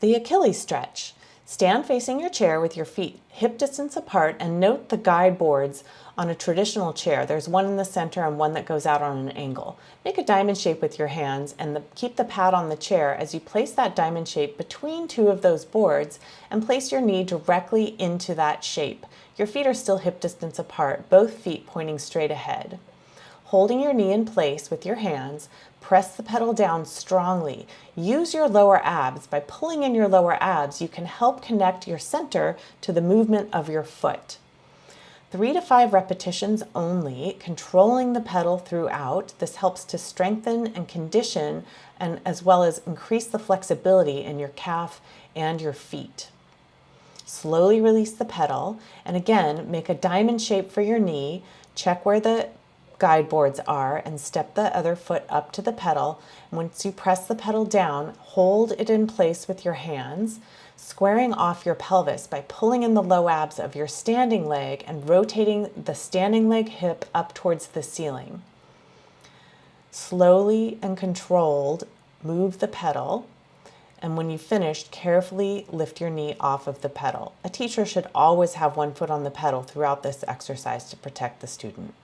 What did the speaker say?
the Achilles stretch. Stand facing your chair with your feet hip distance apart and note the guide boards on a traditional chair. There's one in the center and one that goes out on an angle. Make a diamond shape with your hands and keep the pad on the chair as you place that diamond shape between two of those boards and place your knee directly into that shape. Your feet are still hip distance apart, both feet pointing straight ahead. Holding your knee in place with your hands, press the pedal down strongly. Use your lower abs. By pulling in your lower abs, you can help connect your center to the movement of your foot. 3 to 5 repetitions only, controlling the pedal throughout. This helps to strengthen and condition, and as well as increase the flexibility in your calf and your feet. Slowly release the pedal, and again, make a diamond shape for your knee. Check where the guide boards are and step the other foot up to the pedal. Once you press the pedal down, hold it in place with your hands, squaring off your pelvis by pulling in the low abs of your standing leg and rotating the standing leg hip up towards the ceiling. Slowly and controlled, move the pedal, and when you've finished, carefully lift your knee off of the pedal. A teacher should always have one foot on the pedal throughout this exercise to protect the student.